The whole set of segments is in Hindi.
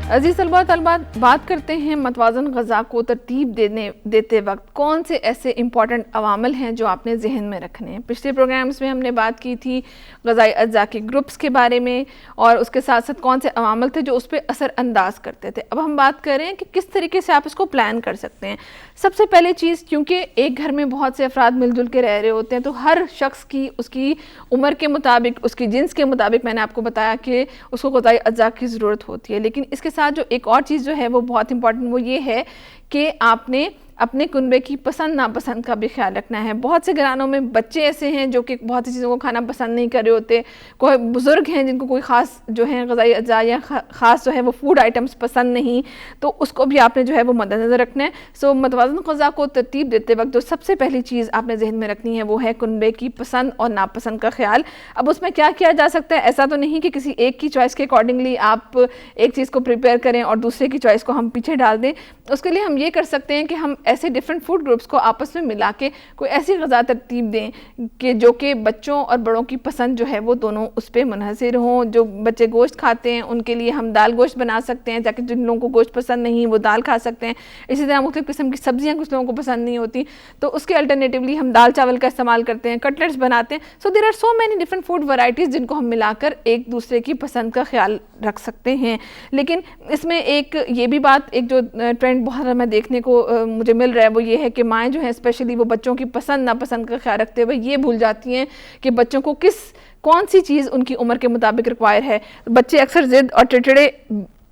अजीज़ तलबा तलबात, बात करते हैं मतवाज़न ग़ज़ा को तरतीब देते वक्त कौन से ऐसे इंपॉर्टेंट अवामिल हैं जो आपने जहन में रखने हैं। पिछले प्रोग्राम्स में हमने बात की थी ग़ज़ाई अज्जा के ग्रुप्स के बारे में और उसके साथ साथ कौन से अवामिल थे जो उस पर असर अंदाज करते थे। अब हम बात कर रहे हैं कि किस तरीके से आप इसको प्लान कर सकते हैं। सबसे पहले चीज़, क्योंकि एक घर में बहुत से अफराद मिलजुल के रह रहे होते हैं तो हर शख्स की उसकी उम्र के मुताबिक, उसकी जिन्स के मुताबिक, मैंने आपको बताया कि उसको ग़ज़ाई अज्जा की ज़रूरत होती है। लेकिन इसके साथ जो एक और चीज़ जो है वो बहुत इंपॉर्टेंट, वो ये है कि आपने अपने कुनबे की पसंद नापसंद का भी ख्याल रखना है। बहुत से घरानों में बच्चे ऐसे हैं जो कि बहुत सी चीज़ों को खाना पसंद नहीं कर रहे होते, कोई बुज़ुर्ग हैं जिनको कोई ख़ास जो है ग़ज़ाई अज्जा या ख़ास जो है वो फूड आइटम्स पसंद नहीं, तो उसको भी आपने जो है वो मद्देनज़र रखना है। सो मतवाज़न ग़ज़ा को तरतीब देते वक्त जो सबसे पहली चीज़ आपने जहन में रखनी है वो है कुनबे की पसंद और नापसंद का ख्याल। अब उसमें क्या किया जा सकता है, ऐसा तो नहीं कि किसी एक की चॉइस के अकॉर्डिंगली आप एक चीज़ को प्रिपेयर करें और दूसरे की चॉइस को हम पीछे डाल दें। उसके लिए हम ये कर सकते हैं कि हम ऐसे डिफरेंट फूड ग्रुप्स को आपस में मिला के कोई ऐसी ग़ज़ा तरतीब दें कि जो कि बच्चों और बड़ों की पसंद जो है वो दोनों उस पर मुनहसर हों। जो बच्चे गोश्त खाते हैं उनके लिए हम दाल गोश्त बना सकते हैं ताकि जिन लोगों को गोश्त पसंद नहीं वो दाल खा सकते हैं। इसी तरह मुख्तलिफ़ किस्म की सब्जियाँ कुछ लोगों को पसंद नहीं होती तो उसके अल्टरनेटिवली हम दाल चावल का इस्तेमाल करते हैं, कटलेट्स बनाते हैं। So there are so many different food varieties जिनको हम मिलाकर एक दूसरे की पसंद का ख्याल रख सकते हैं। लेकिन इसमें एक ये भी बात, एक जो ट्रेंड बहुत मैं देखने को मुझे मिल रहा है वो ये है कि माएँ जो हैं स्पेशली वो बच्चों की पसंद नापसंद का ख्याल रखते हुए ये भूल जाती हैं कि बच्चों को कौन सी चीज़ उनकी उम्र के मुताबिक रिक्वायर है। बच्चे अक्सर ज़िद और चिड़चिड़े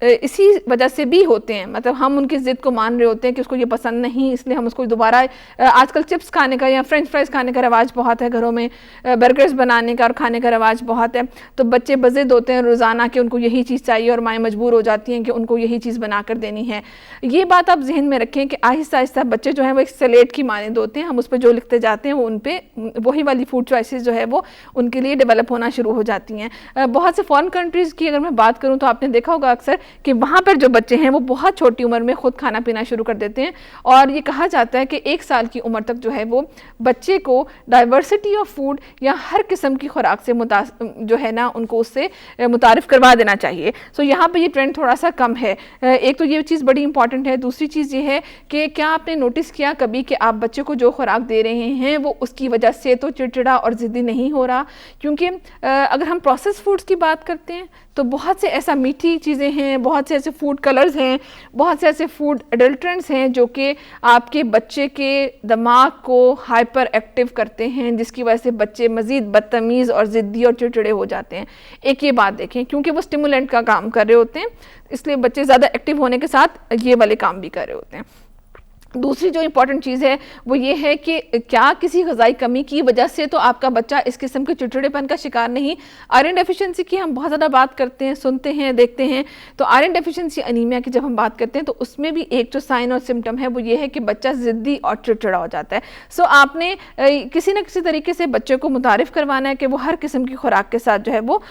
इसी वजह से भी होते हैं, मतलब हम उनकी ज़िद को मान रहे होते हैं कि उसको ये पसंद नहीं, इसलिए हम उसको दोबारा आजकल चिप्स खाने का या फ्रेंच फ्राइज़ खाने का रवाज बहुत है, घरों में बर्गर्स बनाने का और खाने का रवाज बहुत है। तो बच्चे बज़िद होते हैं रोज़ाना कि उनको यही चीज़ चाहिए और माएँ मजबूर हो जाती हैं कि उनको यही चीज़ बना कर देनी है। ये बात आप जहन में रखें कि आहिस्ता आहिस्ता बच्चे जो हैं वो एक स्लेट की मानंद होते हैं, हम उस पर जो लिखते जाते हैं वो उन पर वही वाली फूड चॉइसेस जो है वो उनके लिए डेवलप होना शुरू हो जाती हैं। बहुत से फॉरेन कंट्रीज़ की अगर मैं बात करूँ तो आपने देखा होगा अक्सर कि वहाँ पर जो बच्चे हैं वो बहुत छोटी उम्र में खुद खाना पीना शुरू कर देते हैं और ये कहा जाता है कि 1 साल की उम्र तक जो है वो बच्चे को डाइवर्सिटी ऑफ फूड या हर किस्म की खुराक से जो है ना उनको उससे मुतारिफ करवा देना चाहिए। सो यहाँ पे ये ट्रेंड थोड़ा सा कम है। एक तो ये चीज़ बड़ी इंपॉर्टेंट है। दूसरी चीज़ ये है कि क्या आपने नोटिस किया कभी कि आप बच्चे को जो खुराक दे रहे हैं वो उसकी वजह से तो चिड़चिड़ा और ज़िद्दी नहीं हो रहा। क्योंकि अगर हम प्रोसेस फूड्स की बात करते हैं तो बहुत से ऐसा मीठी चीज़ें हैं, बहुत से ऐसे फूड कलर्स हैं, बहुत से ऐसे फूड एडल्ट्रेंट्स हैं जो कि आपके बच्चे के दिमाग को हाइपर एक्टिव करते हैं, जिसकी वजह से बच्चे मज़ीद बदतमीज़ और ज़िद्दी और चिड़चिड़े हो जाते हैं। एक ये बात देखें, क्योंकि वो स्टिमुलेंट का काम कर रहे होते हैं इसलिए बच्चे ज़्यादा एक्टिव होने के साथ ये वाले काम भी कर रहे होते हैं। दूसरी जो इंपॉर्टेंट चीज़ है वो ये है कि क्या किसी ग़ज़ाई कमी की वजह से तो आपका बच्चा इस किस्म के चिड़चिड़ेपन का शिकार नहीं। आयरन डेफिशिएंसी की हम बहुत ज़्यादा बात करते हैं, सुनते हैं, देखते हैं। तो आयरन डेफिशिएंसी अनीमिया की जब हम बात करते हैं तो उसमें भी एक जो साइन और सिम्टम है वो ये है कि बच्चा ज़िद्दी और चिड़चिड़ा हो जाता है। सो आपने किसी न किसी तरीके से बच्चे को मुतारिफ़ करवाना है कि वो हर किस्म की खुराक के साथ जो है वो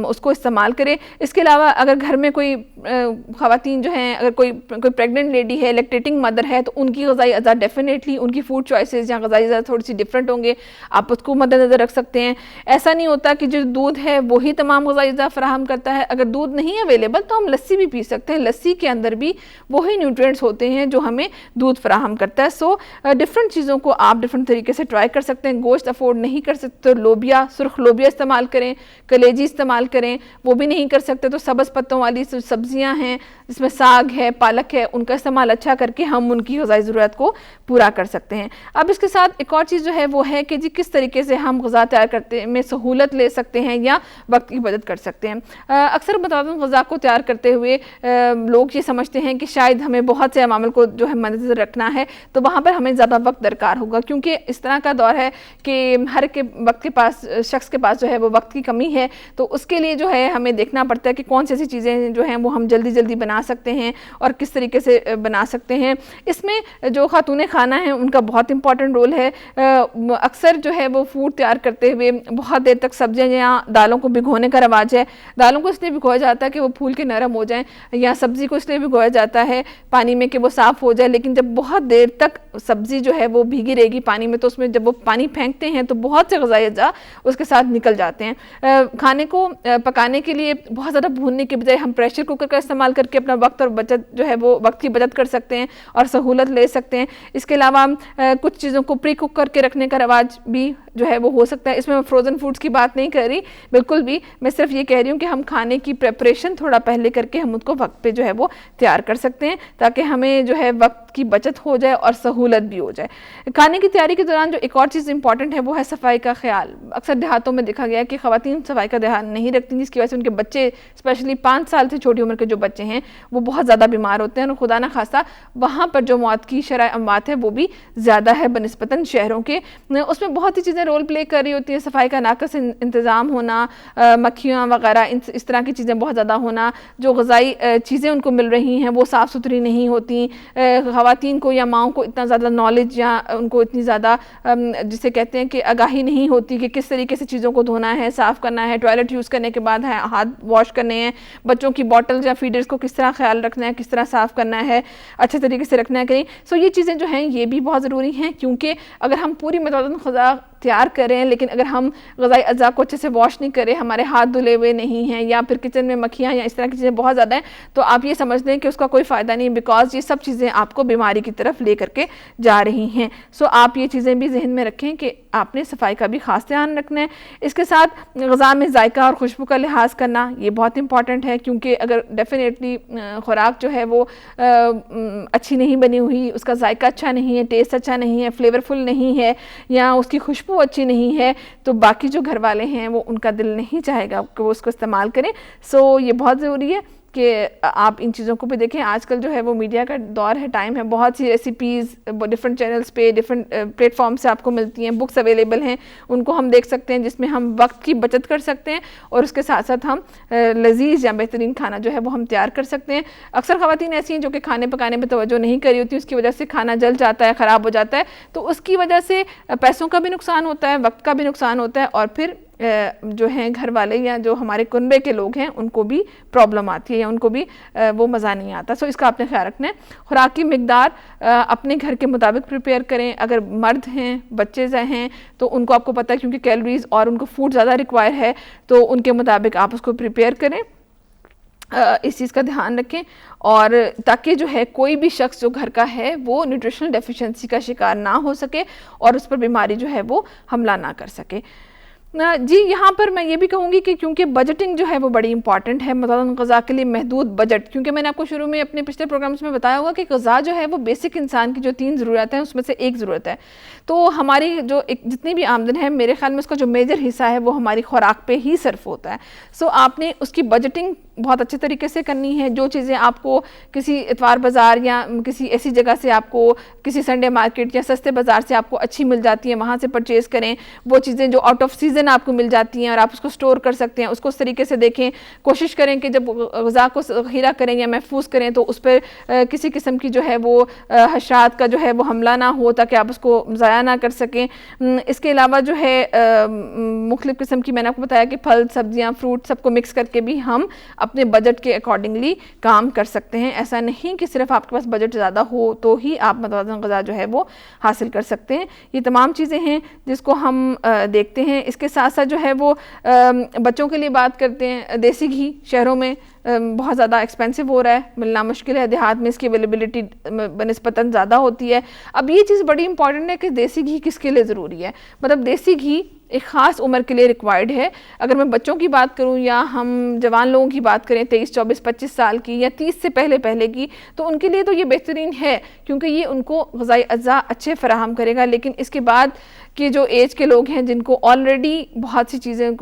उसको इस्तेमाल करे। इसके अलावा अगर घर में कोई ख़वातीन जो हैं, अगर कोई प्रेगनेंट लेडी है, लैक्टेटिंग मदर है, तो उनकी ग़ज़ाई अज़ा डेफिनेटली उनकी फूड चॉइसेस या ग़ज़ाई अज़ा थोड़ी सी डिफरेंट होंगे, आप उसको मद्देनज़र रख सकते हैं। ऐसा नहीं होता कि जो दूध है वही तमाम ग़ज़ाई अज़ा फराहम करता है। अगर दूध नहीं अवेलेबल तो हम लस्सी भी पी सकते हैं, लस्सी के अंदर भी वही न्यूट्रिएंट्स होते हैं जो हमें दूध फराहम करता है। सो डिफरेंट चीज़ों को आप डिफरेंट तरीके से ट्राई कर सकते हैं। गोश्त अफोर्ड नहीं कर सकते तो लोबिया, सुर्ख लोबिया इस्तेमाल करें, कलेजी इस्तेमाल करें। वो भी नहीं कर सकते तो सब्ज़ पत्तों वाली सब्ज़ियाँ हैं जिसमें साग है, पालक है, उनका इस्तेमाल अच्छा करके हम उनकी ग़ज़ाई ज़रूरत को पूरा कर सकते हैं। अब इसके साथ एक और चीज़ जो है वो है कि जी किस तरीके से हम ग़ज़ा तैयार करते में सहूलत ले सकते हैं या वक्त की बचत कर सकते हैं। अक्सर मतवाज़न ग़ज़ा को तैयार करते हुए लोग ये समझते हैं कि शायद हमें बहुत से अवामिल को जो है मद्देनज़र रखना है तो वहाँ पर हमें ज़्यादा वक्त दरकार होगा, क्योंकि इस तरह का दौर है कि हर के वक्त के पास शख्स के पास जो है वो वक्त की कमी है। तो उसके लिए जो है हमें देखना पड़ता है कि कौन सी ऐसी चीज़ें जो हैं वो हम जल्दी जल्दी बना सकते हैं और किस तरीके से बना सकते हैं। इसमें जो खातून खाना है उनका बहुत इंपॉर्टेंट रोल है। अक्सर जो है वो फूड तैयार करते हुए बहुत देर तक सब्जियां या दालों को भिगोने का रवाज है। दालों को इसलिए भिगोया जाता है कि वो फूल के नरम हो जाएं, या सब्जी को इसलिए भिगोया जाता है पानी में कि वो साफ़ हो जाए। लेकिन जब बहुत देर तक सब्जी जो है वो भीगी रहेगी पानी में, तो उसमें जब वो पानी फेंकते हैं तो बहुत से ग़िज़ाई अज्जा उसके साथ निकल जाते हैं। खाने को पकाने के लिए बहुत ज़्यादा भूनने के बजाय हम प्रेशर कुकर का इस्तेमाल करके अपना वक्त और बचत जो है वो वक्त की बचत कर सकते हैं और सहूलत ले सकते हैं। इसके अलावा कुछ चीज़ों को प्री कुक करके रखने का रवाज भी जो है वो हो सकता है। इसमें मैं फ्रोज़न फूड्स की बात नहीं कर रही बिल्कुल भी, मैं सिर्फ ये कह रही हूँ कि हम खाने की प्रेपरेशन थोड़ा पहले करके हम उसको वक्त पे जो है वो तैयार कर सकते हैं, ताकि हमें जो है वक्त की बचत हो जाए और सहूलत भी हो जाए। खाने की तैयारी के दौरान जो एक और चीज़ इंपॉर्टेंट है वो है सफाई का ख्याल। अक्सर देहातों में देखा गया है कि ख़वातीन सफाई का ध्यान नहीं रखती, जिसकी वजह से उनके बच्चे, स्पेशली 5 साल से छोटी उम्र के जो बच्चे हैं वो बहुत ज़्यादा बीमार होते हैं, और खुदा न खासा वहाँ पर जो मौत की शरह अमवात है वो भी ज़्यादा है बनिस्बतन शहरों के। उसमें बहुत ही चीज़ें रोल प्ले कर रही होती हैं। सफाई का नाकस इंतज़ाम होना, मक्खियाँ वगैरह इस तरह की चीज़ें बहुत ज़्यादा होना, जो ग़िज़ाई चीज़ें उनको मिल रही हैं वो साफ़ सुथरी नहीं होती, ख़वातीन को या माओं को इतना ज़्यादा नॉलेज या उनको इतनी ज़्यादा जिसे कहते हैं कि आगाही नहीं होती कि किस तरीके से चीज़ों को धोना है, साफ़ करना है, टॉयलेट यूज़ करने के बाद हाथ वॉश करने हैं, बच्चों की बॉटल्स या फीडर्स को किस तरह ख्याल रखना है, किस तरह साफ़ करना है, अच्छे तरीके से रखना है कहीं। सो ये चीज़ें जो हैं ये भी बहुत ज़रूरी हैं, क्योंकि अगर हम पूरी मतवाज़न ग़िज़ा तैयार करें लेकिन अगर हम ग़िज़ाई अज़्ज़ा को अच्छे से वॉश नहीं करें, हमारे हाथ धुले हुए नहीं हैं, या फिर किचन में मक्खियाँ या इस तरह की चीज़ें बहुत ज़्यादा हैं, तो आप ये समझ लें कि उसका कोई फ़ायदा नहीं, बिकॉज ये सब चीज़ें आपको बीमारी की तरफ ले करके जा रही हैं। सो आप ये चीज़ें भी जहन में रखें कि आपने सफाई का भी ख़ास ध्यान रखना है। इसके साथ ग़िज़ा में जायका और खुशबू का लिहाज करना ये बहुत इंपॉर्टेंट है, क्योंकि अगर डेफिनेटली खुराक जो है वो अच्छी नहीं बनी हुई, उसका जायका अच्छा नहीं है, टेस्ट अच्छा नहीं है, फ्लेवरफुल नहीं है, या उसकी खुशबू अच्छी नहीं है, तो बाकी जो घर वाले हैं वो उनका दिल नहीं चाहेगा कि वो उसको इस्तेमाल करें। सो ये बहुत ज़रूरी है कि आप इन चीज़ों को भी देखें। आजकल जो है वो मीडिया का दौर है, टाइम है, बहुत सी रेसिपीज़ डिफरेंट चैनल्स पे, डिफरेंट प्लेटफॉर्म से आपको मिलती हैं, बुक्स अवेलेबल हैं, उनको हम देख सकते हैं, जिसमें हम वक्त की बचत कर सकते हैं और उसके साथ साथ हम लजीज या बेहतरीन खाना जो है वो हम तैयार कर सकते हैं। अक्सर ख़वातीन ऐसी हैं जो कि खाने पकाने पर तवज्जो नहीं करी होती, उसकी वजह से खाना जल जाता है, ख़राब हो जाता है, तो उसकी वजह से पैसों का भी नुकसान होता है, वक्त का भी नुकसान होता है, और फिर जो हैं घर वाले या जो हमारे कुनबे के लोग हैं उनको भी प्रॉब्लम आती है, या उनको भी वो मज़ा नहीं आता। सो इसका आपने ख्याल रखना है। खुराक की मिकदार अपने घर के मुताबिक प्रिपेयर करें। अगर मर्द हैं, बच्चे हैं, तो उनको आपको पता है क्योंकि कैलोरीज और उनको फूड ज़्यादा रिक्वायर है, तो उनके मुताबिक आप उसको प्रिपेयर करें। इस चीज़ का ध्यान रखें, और ताकि जो है कोई भी शख्स जो घर का है वो न्यूट्रिशनल डेफिशिएंसी का शिकार ना हो सके और उस पर बीमारी जो है वो हमला ना कर सके। जी, यहाँ पर मैं ये भी कहूँगी कि क्योंकि बजटिंग जो है वो बड़ी इंपॉर्टेंट है, मतवाज़न ग़िज़ा के लिए महदूद बजट, क्योंकि मैंने आपको शुरू में अपने पिछले प्रोग्राम्स में बताया होगा कि ग़िज़ा जो है वो बेसिक इंसान की जो 3 ज़रूरत हैं उसमें से एक ज़रूरत है। तो हमारी जो जितनी भी आमदन है, मेरे ख्याल में उसका जो मेजर हिस्सा है वो हमारी खुराक पे ही सर्फ होता है। सो आपने उसकी बजटिंग बहुत अच्छे तरीके से करनी है। जो चीज़ें आपको किसी इतवार बाज़ार या किसी ऐसी जगह से, आपको किसी संडे मार्केट या सस्ते बाज़ार से आपको अच्छी मिल जाती हैं, वहाँ से परचेज़ करें। वो चीज़ें जो आउट ऑफ सीज़न आपको मिल जाती हैं और आप उसको स्टोर कर सकते हैं, उसको उस तरीके से देखें। कोशिश करें कि जब ग़िज़ा को ज़ख़ीरा करें या महफूज करें तो उस पर किसी किस्म की जो है वो हशरात का जो है वो हमला ना हो, ताकि आप उसको ज़ाया ना कर सकें। इसके अलावा जो है मुख्तलिफ़ किस्म की, मैंने आपको बताया कि फल, सब्जियाँ, फ्रूट सबको मिक्स करके भी हम अपने बजट के अकॉर्डिंगली काम कर सकते हैं। ऐसा नहीं कि सिर्फ आपके पास बजट ज़्यादा हो तो ही आप मतवाज़न ग़िज़ा जो है वो हासिल कर सकते हैं। ये तमाम चीज़ें हैं जिसको हम देखते हैं। इसके साथ साथ जो है वो बच्चों के लिए बात करते हैं। देसी घी शहरों में बहुत ज़्यादा एक्सपेंसिव हो रहा है, मिलना मुश्किल है। देहात में इसकी अवेलेबिलिटी बनिस्बतन ज़्यादा होती है। अब ये चीज़ बड़ी इंपॉर्टेंट है कि देसी घी किसके लिए ज़रूरी है, मतलब देसी घी एक ख़ास उम्र के लिए रिक्वायर्ड है। अगर मैं बच्चों की बात करूं या हम जवान लोगों की बात करें 23, 24, 25 साल की या 30 से पहले की, तो उनके लिए तो ये बेहतरीन है क्योंकि ये उनको ग़िज़ाई अज्जा अच्छे फ़राहम करेगा। लेकिन इसके बाद कि जो एज के लोग हैं जिनको ऑलरेडी बहुत सी चीज़ें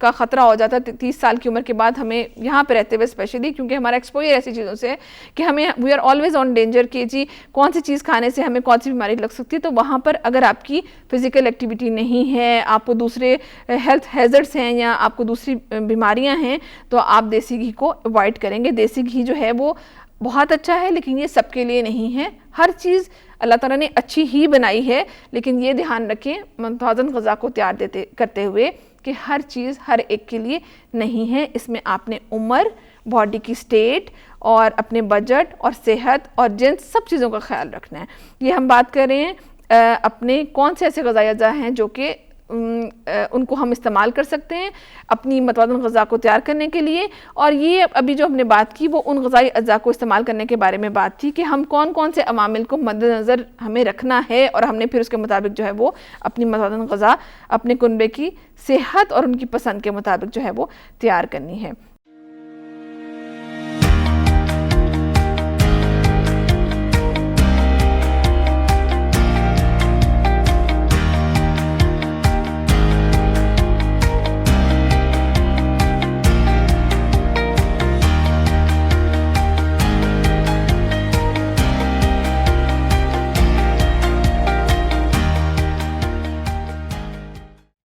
का ख़तरा हो जाता है 30 साल की उम्र के बाद, हमें यहाँ पे रहते हुए स्पेशली, क्योंकि हमारा एक्सपोजर ऐसी चीज़ों से है कि हमें we are always on danger कि जी कौन सी चीज़ खाने से हमें कौन सी बीमारी लग सकती है। तो वहाँ पर अगर आपकी फ़िज़िकल एक्टिविटी नहीं है, आपको दूसरे हेल्थ हैज़र्ड्स हैं या आपको दूसरी बीमारियाँ हैं, तो आप देसी घी को अवॉइड करेंगे। देसी घी जो है वो बहुत अच्छा है, लेकिन ये सबके लिए नहीं है। हर चीज़ अल्लाह ताला ने अच्छी ही बनाई है, लेकिन ये ध्यान रखें मुतवाज़न ग़िज़ा को तैयार करते हुए कि हर चीज़ हर एक के लिए नहीं है। इसमें आपने उम्र, बॉडी की स्टेट और अपने बजट और सेहत और जिन्स सब चीज़ों का ख्याल रखना है। ये हम बात कर रहे हैं अपने कौन से ऐसे ग़िज़ाई अज़ा हैं जो कि उनको हम इस्तेमाल कर सकते हैं अपनी मतवाज़न ग़िज़ा को तैयार करने के लिए। और ये अभी जो हमने बात की वो उन ग़िज़ाई अज़ा को इस्तेमाल करने के बारे में बात थी कि हम कौन कौन से अवामिल को मद्देनज़र हमें रखना है और हमने फिर उसके मुताबिक जो है वो अपनी मतवाज़न ग़िज़ा अपने कुनबे की सेहत और उनकी पसंद के मुताबिक जो है वो तैयार करनी है।